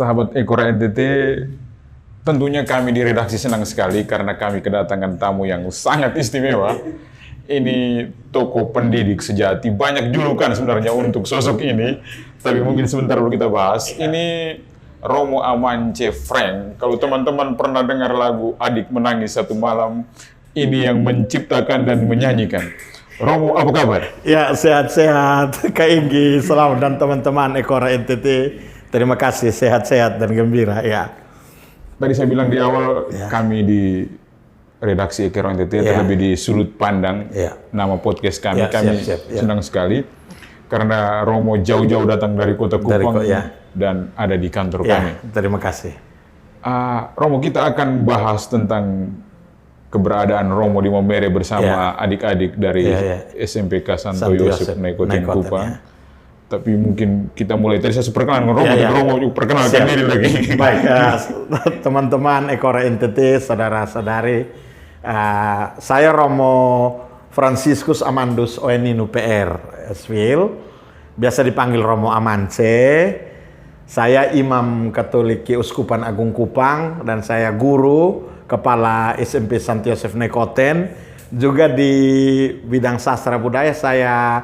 Sahabat Ekora NTT, tentunya kami di redaksi senang sekali karena kami kedatangan tamu yang sangat istimewa. Ini tokoh pendidik sejati, banyak julukan sebenarnya untuk sosok ini, tapi mungkin sebentar dulu kita bahas. Ini Romo Amance Frank. Kalau teman-teman pernah dengar lagu Adik Menangis Satu Malam, ini yang menciptakan dan menyanyikan. Romo, apa kabar? Ya, sehat-sehat Kak Inggi, selamat dan teman-teman Ekora NTT. Terima kasih, sehat-sehat dan gembira ya. Tadi saya bilang di awal, kami di redaksi Ekora NTT, terlebih di sudut pandang nama podcast kami. Kami senang sekali karena Romo jauh-jauh datang dari Kota Kupang dan ada di kantor kami. Terima kasih. Romo, kita akan bahas tentang keberadaan Romo di Momere bersama adik-adik dari SMPK Santo Yosef Nekotin Kupang. Tapi mungkin kita mulai tadi saya perkenalan Romo, Romo perkenalkan diri lagi. Baik, teman-teman Ekora NTT, saudara-saudari, saya Romo Franciscus Amandus Oeninu PR Eswil, biasa dipanggil Romo Amance. Saya Imam Katolik Keuskupan Agung Kupang dan saya guru Kepala SMP Santo Yosef Nekoten. Juga di bidang sastra budaya saya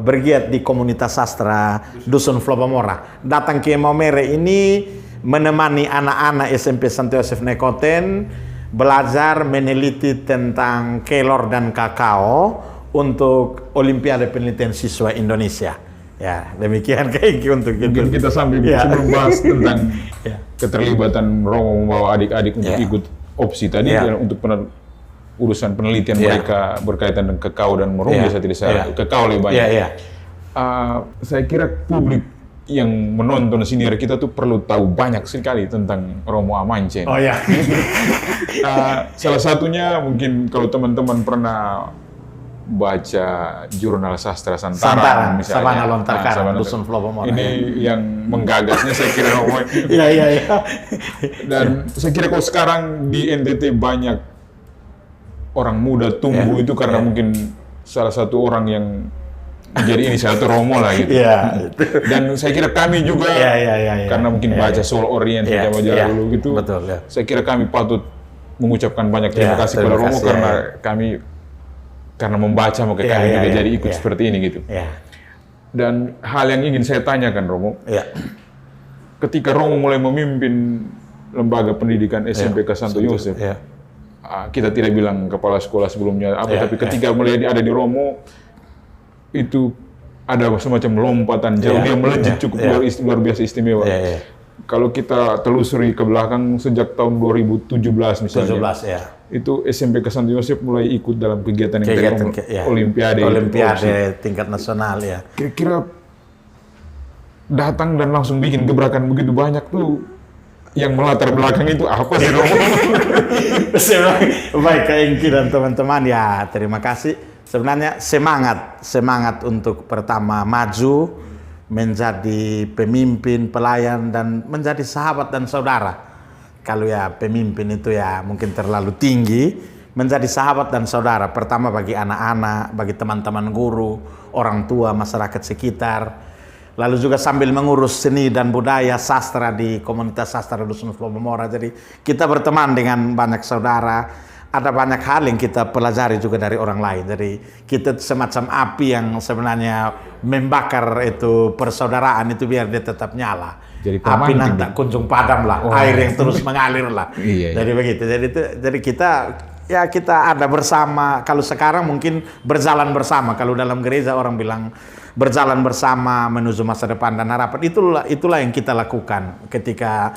bergiat di komunitas sastra Dusun Flobamora. Datang ke Momere ini menemani anak-anak SMP Santo Yosef Nekoten belajar meneliti tentang kelor dan kakao untuk Olimpiade Penelitian Siswa Indonesia. Ya, demikian kayak untuk mungkin kita sambil sebelum bahas tentang keterlibatan Romo membawa adik-adik untuk ikut opsi tadi untuk urusan penelitian mereka berkaitan dengan kakao dan merum biasa tidak saya kakao lebih banyak. Saya kira publik yang menonton senior kita tuh perlu tahu banyak sekali tentang Romo Amance. Oh ya. Salah satunya mungkin kalau teman-teman pernah baca jurnal sastra Santaran misalnya. Sabana Lontarkaran, Dusun Flobamora. Ini yang menggagasnya saya kira Romo. Dan saya kira kalau sekarang di NTT banyak orang muda tumbuh itu karena mungkin salah satu orang yang menjadi inisiator Romo lah gitu. Dan saya kira kami juga karena mungkin baca Soul Orient zaman dulu gitu. Betul, saya kira kami patut mengucapkan banyak terima kasih kepada Romo karena kami membaca maka kami juga jadi ikut seperti ini gitu. Dan hal yang ingin saya tanyakan Romo, ketika Romo mulai memimpin lembaga pendidikan SMPK Santo Yosef, kita tidak bilang kepala sekolah sebelumnya tapi ketika mulai ada di Romo itu ada semacam lompatan jauh dia melejit cukup luar biasa istimewa. Kalau kita telusuri ke belakang sejak tahun 2017 misalnya, itu SMPK Santo Yosef mulai ikut dalam kegiatan yang Olimpiade tingkat nasional Kira-kira datang dan langsung bikin gebrakan begitu banyak tuh. Yang melatar belakang itu apa sih Romo? Baik Kak Ingki dan teman-teman terima kasih. Sebenarnya semangat untuk pertama maju menjadi pemimpin, pelayan dan menjadi sahabat dan saudara. Kalau pemimpin itu mungkin terlalu tinggi, menjadi sahabat dan saudara pertama bagi anak-anak, bagi teman-teman guru, orang tua, masyarakat sekitar. Lalu juga sambil mengurus seni dan budaya sastra di komunitas sastra Dusun Flobamora. Jadi kita berteman dengan banyak saudara. Ada banyak hal yang kita pelajari juga dari orang lain. Jadi kita semacam api yang sebenarnya membakar itu persaudaraan itu biar dia tetap nyala. Jadi api nanti kunjung padam lah, air yang terus mengalir lah. Jadi begitu. Jadi kita ada bersama. Kalau sekarang mungkin berjalan bersama. Kalau dalam gereja orang bilang berjalan bersama menuju masa depan dan harapan. Itulah yang kita lakukan ketika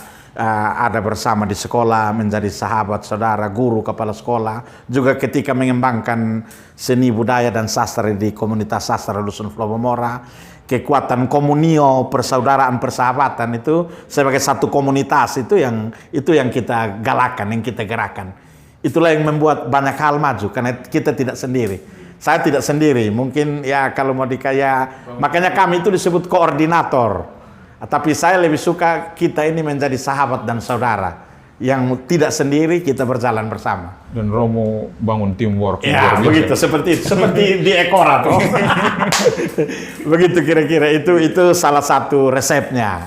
ada bersama di sekolah, menjadi sahabat, saudara, guru, kepala sekolah. Juga ketika mengembangkan seni budaya dan sastra di komunitas sastra Dusun Flobamora. Kekuatan komunio, persaudaraan, persahabatan itu sebagai satu komunitas itu yang kita galakan, yang kita gerakan. Itulah yang membuat banyak hal maju karena kita tidak sendiri. Saya tidak sendiri, mungkin kalau mau makanya kami itu disebut koordinator. Tapi saya lebih suka kita ini menjadi sahabat dan saudara. yang tidak sendiri, kita berjalan bersama. Dan Romo bangun teamwork. Ya, begitu, seperti di Ekora tuh. Begitu kira-kira, itu salah satu resepnya.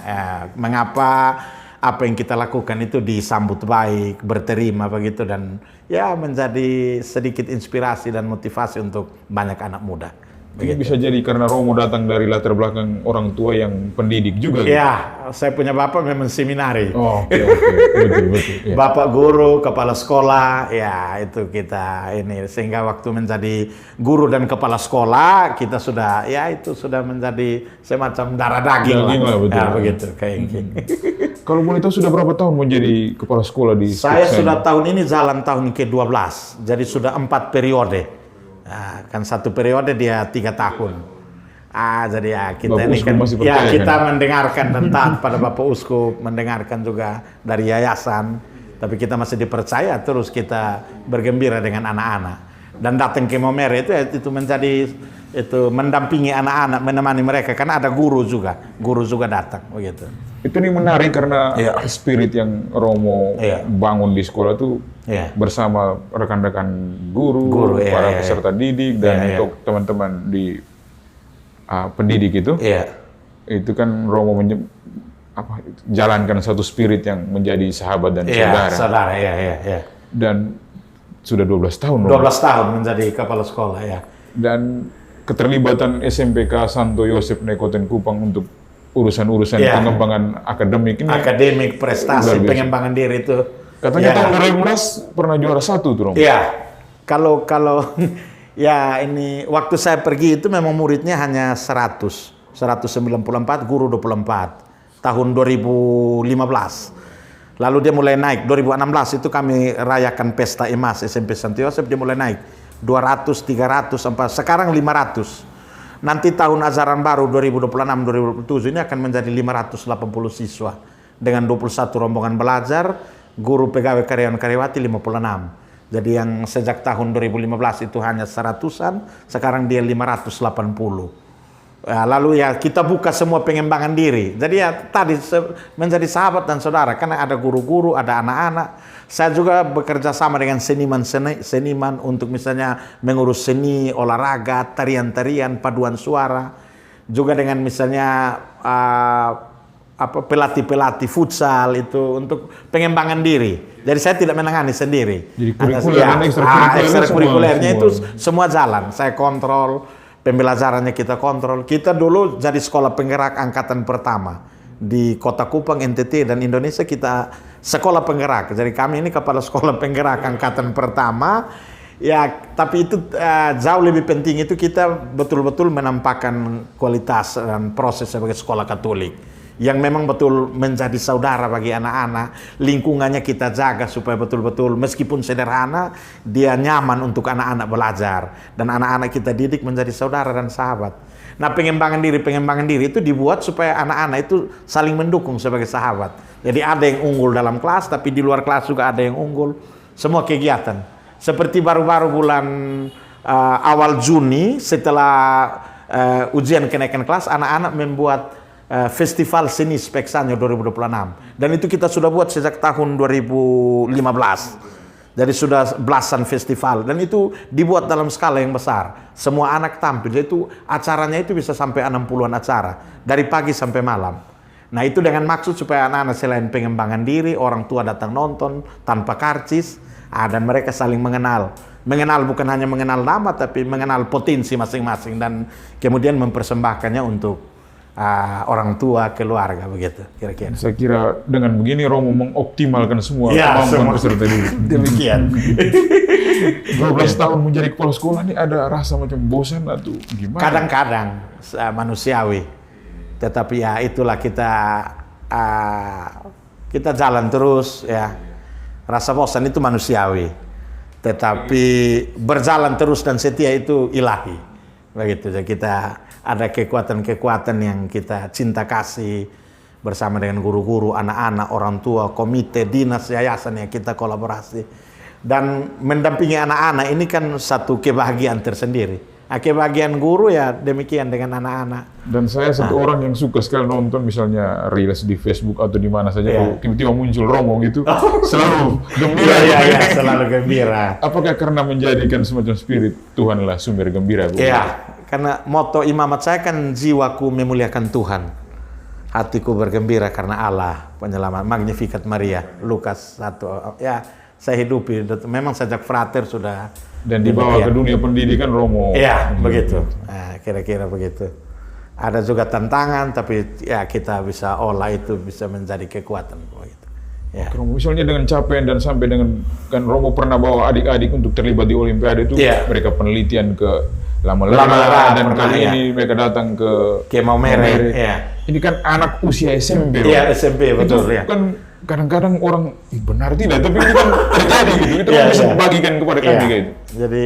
Mengapa apa yang kita lakukan itu disambut baik, berterima begitu, dan ya menjadi sedikit inspirasi dan motivasi untuk banyak anak muda. Ini bisa jadi karena Romo datang dari latar belakang orang tua yang pendidik juga. Ya, saya punya bapak memang seminari. Oh, oke. Betul. Ya. Bapak guru, kepala sekolah, ya itu kita ini. Sehingga waktu menjadi guru dan kepala sekolah, kita sudah, ya itu sudah menjadi semacam darah daging lah. Betul. Ya, begitu, kayak gitu. Kalau boleh tahu sudah berapa tahun menjadi kepala sekolah di Saya sudah tahun ini jalan tahun ke-12, jadi sudah 4 periode. Nah, kan 1 periode dia 3 tahun. Jadi ya kita ini kan, ya kita mendengarkan dan taat pada Bapak Uskup, mendengarkan juga dari yayasan, tapi kita masih dipercaya terus kita bergembira dengan anak-anak. Dan datang ke Momere itu menjadi mendampingi anak-anak, menemani mereka, karena ada guru juga datang begitu. Itu nih menarik karena spirit yang Romo bangun di sekolah itu bersama rekan-rekan guru, para peserta didik, dan untuk teman-teman di pendidik itu kan Romo jalankan satu spirit yang menjadi sahabat dan saudara. Dan sudah 12 tahun. 12 tahun menjadi kepala sekolah ya. Dan keterlibatan SMPK Santo Yosef Nekoten Kupang untuk urusan-urusan pengembangan akademik ini. Akademik, prestasi, pengembangan diri itu. Katanya tahun 2015 pernah juara 1 tuh, Romo. Iya. Kalau ya ini waktu saya pergi itu memang muridnya hanya 194, guru 24. Tahun 2015. Lalu dia mulai naik, 2016 itu kami rayakan pesta emas SMP Santo Yosef, dia mulai naik 200, 300, sampai sekarang 500. Nanti tahun ajaran baru 2026-2027 ini akan menjadi 580 siswa dengan 21 rombongan belajar, guru pegawai karyawan karyawati 56. Jadi yang sejak tahun 2015 itu hanya 100-an, sekarang dia 580. Lalu ya kita buka semua pengembangan diri. Jadi ya tadi menjadi sahabat dan saudara, karena ada guru-guru, ada anak-anak. Saya juga bekerja sama dengan seniman untuk misalnya mengurus seni, olahraga, tarian-tarian, paduan suara. Juga dengan misalnya pelatih-pelatih futsal itu untuk pengembangan diri. Jadi saya tidak menangani sendiri. Jadi ekstrakurikulernya itu semua jalan. Saya kontrol. Pembelajarannya kita kontrol. Kita dulu jadi sekolah penggerak angkatan pertama di Kota Kupang, NTT, dan Indonesia. Kita sekolah penggerak. Jadi kami ini kepala sekolah penggerak angkatan pertama. Ya, tapi itu jauh lebih penting itu kita betul-betul menampakkan kualitas dan proses sebagai sekolah Katolik yang memang betul menjadi saudara bagi anak-anak. Lingkungannya kita jaga supaya betul-betul meskipun sederhana, dia nyaman untuk anak-anak belajar. Dan anak-anak kita didik menjadi saudara dan sahabat. Nah, pengembangan diri itu dibuat supaya anak-anak itu saling mendukung sebagai sahabat. Jadi ada yang unggul dalam kelas, tapi di luar kelas juga ada yang unggul. Semua kegiatan. Seperti baru-baru bulan awal Juni, setelah ujian kenaikan kelas, anak-anak membuat Festival Seni Speksanyo 2026. Dan itu kita sudah buat sejak tahun 2015. Jadi sudah belasan festival. Dan itu dibuat dalam skala yang besar. Semua anak tampil. Jadi itu acaranya itu bisa sampai 60-an acara. Dari pagi sampai malam. Nah itu dengan maksud supaya anak-anak selain pengembangan diri, orang tua datang nonton tanpa karcis. Dan mereka saling mengenal. Mengenal bukan hanya mengenal nama, tapi mengenal potensi masing-masing. Dan kemudian mempersembahkannya untuk orang tua, keluarga, begitu kira-kira. Saya kira dengan begini Romo mengoptimalkan semua kemampuan peserta didik. Demikian. 12 tahun menjadi kepala sekolah ini ada rasa macam bosan atau gimana? Kadang-kadang manusiawi. Tetapi ya itulah kita jalan terus ya. Rasa bosan itu manusiawi. Tetapi berjalan terus dan setia itu ilahi. Begitu. Jadi kita ada kekuatan-kekuatan yang kita cinta kasih bersama dengan guru-guru, anak-anak, orang tua, komite, dinas, yayasan yang kita kolaborasi. Dan mendampingi anak-anak ini kan satu kebahagiaan tersendiri. Kebagian guru ya demikian dengan anak-anak. Dan saya satu orang yang suka sekali nonton misalnya reels di Facebook atau di mana saja, kalau tiba-tiba muncul Romo gitu, selalu gembira. Iya, selalu gembira. Apakah karena menjadikan semacam spirit Tuhanlah sumber gembira? Iya, karena moto imamat saya kan jiwaku memuliakan Tuhan, hatiku bergembira karena Allah penyelamat. Magnificat Maria, Lukas 1. Ya, saya hidupi. Memang sejak frater sudah. Dan dibawa ke dunia pendidikan Romo. Iya, begitu. Nah, kira-kira begitu. Ada juga tantangan, tapi ya kita bisa olah itu bisa menjadi kekuatan. Begitu. Ya. Misalnya dengan capaian dan sampai dengan, kan Romo pernah bawa adik-adik untuk terlibat di Olimpiade itu, mereka penelitian ke Lama-Lara dan kali ini mereka datang ke Maumere. Ya. Ini kan anak usia SMP. Iya, SMP, betul. Itu kan kadang-kadang orang benar tidak, tapi ini kan terjadi gitu. Itu bisa dibagikan kepada kami gitu. Jadi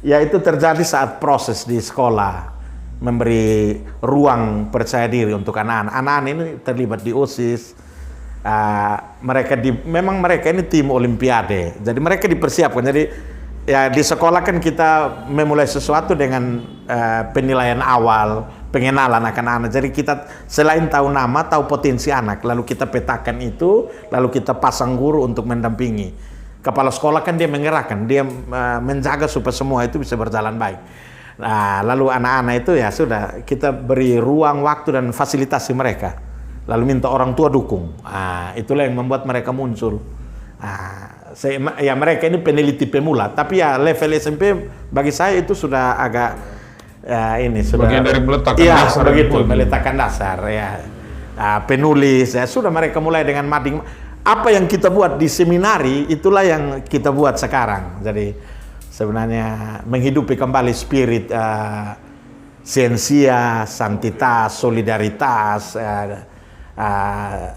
ya itu terjadi saat proses di sekolah memberi ruang percaya diri untuk anak-anak. Anak-anak ini terlibat di OSIS. Memang mereka ini tim Olimpiade. Jadi mereka dipersiapkan. Jadi ya di sekolah kan kita memulai sesuatu dengan penilaian awal, pengenalan akan anak. Jadi kita selain tahu nama, tahu potensi anak, lalu kita petakan itu, lalu kita pasang guru untuk mendampingi. Kepala sekolah kan dia mengerahkan, dia menjaga supaya semua itu bisa berjalan baik. Nah, lalu anak-anak itu ya sudah kita beri ruang, waktu dan fasilitasi mereka. Lalu minta orang tua dukung. Itulah yang membuat mereka muncul. Ya mereka ini peneliti pemula, tapi ya level SMP bagi saya itu sudah agak ini sudah bagian dari meletakkan dasar. Begitu, meletakkan dasar ya. Penulis ya sudah mereka mulai dengan mading. Apa yang kita buat di seminari itulah yang kita buat sekarang. Jadi sebenarnya menghidupi kembali spirit siensia, santitas, solidaritas,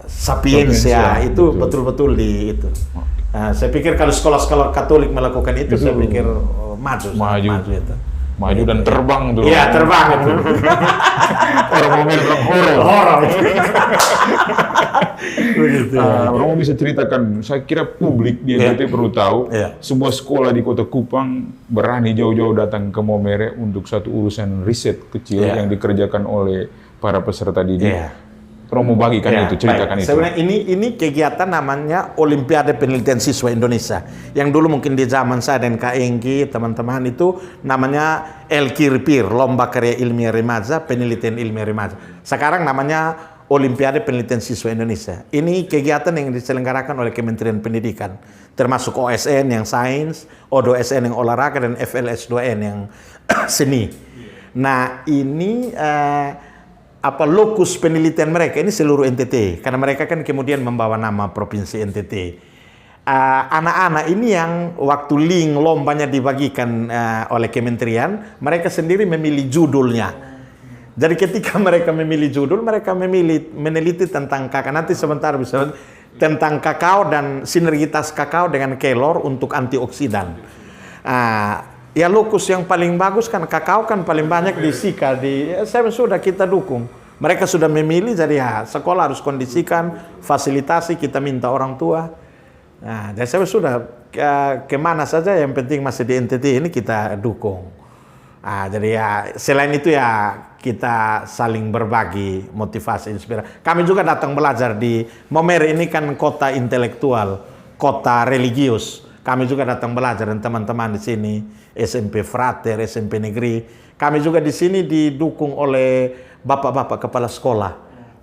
sapiensia itu betul-betul di itu. Saya pikir kalau sekolah-sekolah Katolik melakukan itu, saya pikir maju itu. Maju dan terbang tuh. Iya, terbang itu. Orang mau bilang horor. Begitu. Romo bisa ceritakan, saya kira publik di NTT perlu tahu, semua sekolah di Kota Kupang berani jauh-jauh datang ke Maumere untuk satu urusan riset kecil yang dikerjakan oleh para peserta didik. Romo bagikan itu, ceritakan itu. Sebenarnya ini kegiatan namanya Olimpiade Penelitian Siswa Indonesia. Yang dulu mungkin di zaman saya dan Kak Engki, teman-teman itu namanya LKIRPIR, Lomba Karya Ilmiah Remaja, Penelitian Ilmiah Remaja. Sekarang namanya Olimpiade Penelitian Siswa Indonesia. Ini kegiatan yang diselenggarakan oleh Kementerian Pendidikan, termasuk OSN yang sains, O2SN yang olahraga, dan FLS2N yang seni. Nah, ini lokus penelitian mereka ini seluruh NTT, karena mereka kan kemudian membawa nama Provinsi NTT. Anak-anak ini yang waktu link lombanya dibagikan oleh kementerian, mereka sendiri memilih judulnya. Jadi ketika mereka memilih judul, mereka meneliti tentang kakao. Nanti sebentar bisa tentang kakao dan sinergitas kakao dengan kelor untuk antioksidan. Ya lokus yang paling bagus kan kakao kan paling banyak di Sika saya sudah kita dukung. Mereka sudah memilih, jadi ya sekolah harus kondisikan, fasilitasi, kita minta orang tua. Nah, jadi saya sudah kemana saja yang penting masih di NTT ini kita dukung. Jadi ya selain itu ya kita saling berbagi motivasi, inspirasi. Kami juga datang belajar di Maumere, ini kan kota intelektual, kota religius. Kami juga datang belajar dan teman-teman di sini SMP Frater, SMP Negeri. Kami juga di sini didukung oleh bapak-bapak kepala sekolah.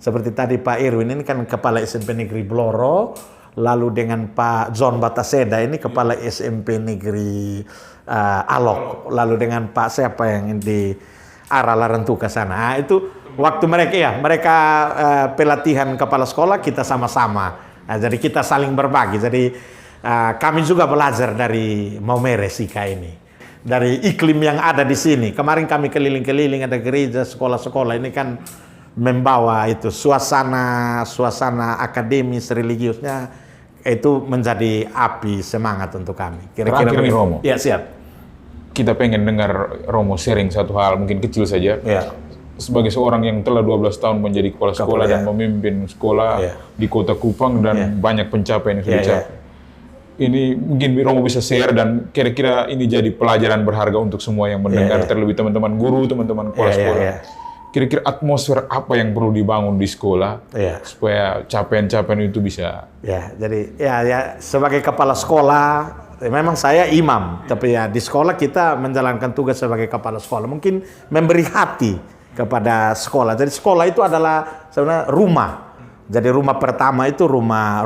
Seperti tadi Pak Irwin ini kan kepala SMP Negeri Bloro, lalu dengan Pak John Bataseda ini kepala SMP Negeri Alok, lalu dengan Pak siapa yang di arah Larantuka sana. Itu waktu mereka pelatihan kepala sekolah kita sama-sama. Jadi kita saling berbagi. Jadi kami juga belajar dari Maumere Sika ini, dari iklim yang ada di sini. Kemarin kami keliling-keliling, ada gereja, sekolah-sekolah, ini kan membawa itu suasana akademis religiusnya, itu menjadi api semangat untuk kami. Kira-kira nih Romo. Ya, siap. Kita pengen dengar Romo sharing satu hal mungkin kecil saja. Ya. Sebagai seorang yang telah 12 tahun menjadi kepala sekolah dan memimpin sekolah di Kota Kupang dan banyak pencapaian yang sudah dicapai. ini mungkin Romo bisa share dan kira-kira ini jadi pelajaran berharga untuk semua yang mendengar, terlebih teman-teman guru, teman-teman kepala sekolah. Kira-kira atmosfer apa yang perlu dibangun di sekolah supaya capaian-capaian itu bisa. Jadi sebagai kepala sekolah, memang saya imam, tapi ya di sekolah kita menjalankan tugas sebagai kepala sekolah. Mungkin memberi hati kepada sekolah. Jadi sekolah itu adalah sebenarnya rumah. Jadi rumah pertama itu rumah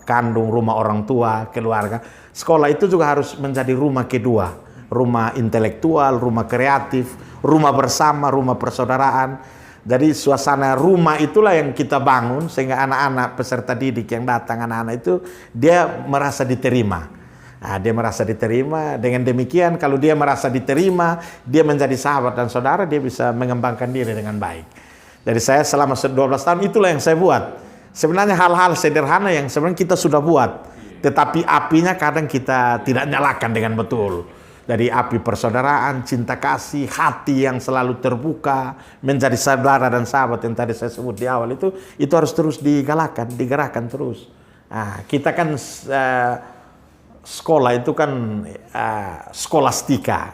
kandung, rumah orang tua, keluarga. Sekolah itu juga harus menjadi rumah kedua. Rumah intelektual, rumah kreatif, rumah bersama, rumah persaudaraan. Jadi suasana rumah itulah yang kita bangun sehingga anak-anak peserta didik yang datang, anak-anak itu dia merasa diterima. Nah, dia merasa diterima. Dengan demikian kalau dia merasa diterima, dia menjadi sahabat dan saudara, dia bisa mengembangkan diri dengan baik. Jadi saya selama 12 tahun itulah yang saya buat. Sebenarnya hal-hal sederhana yang sebenarnya kita sudah buat, tetapi apinya kadang kita tidak nyalakan dengan betul. Dari api persaudaraan, cinta kasih, hati yang selalu terbuka, menjadi saudara dan sahabat yang tadi saya sebut di awal itu harus terus digalakkan, digerakkan terus. Nah, kita kan sekolah itu kan skolastika,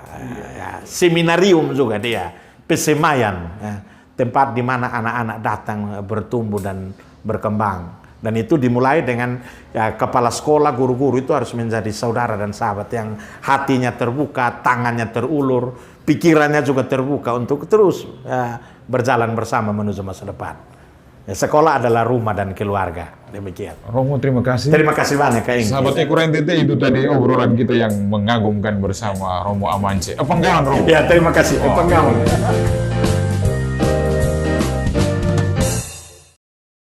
seminarium juga dia, pesemayan, tempat di mana anak-anak datang bertumbuh dan berkembang. Dan itu dimulai dengan kepala sekolah, guru-guru itu harus menjadi saudara dan sahabat yang hatinya terbuka, tangannya terulur, pikirannya juga terbuka untuk terus berjalan bersama menuju masa depan. Sekolah adalah rumah dan keluarga. Demikian. Romo, terima kasih. Terima kasih banyak Kak Ingki. Sahabat Eko NTT, itu tadi obrolan kita yang mengagumkan bersama Romo Amance. Penggalan Romo. Ya, terima kasih. Penggalan.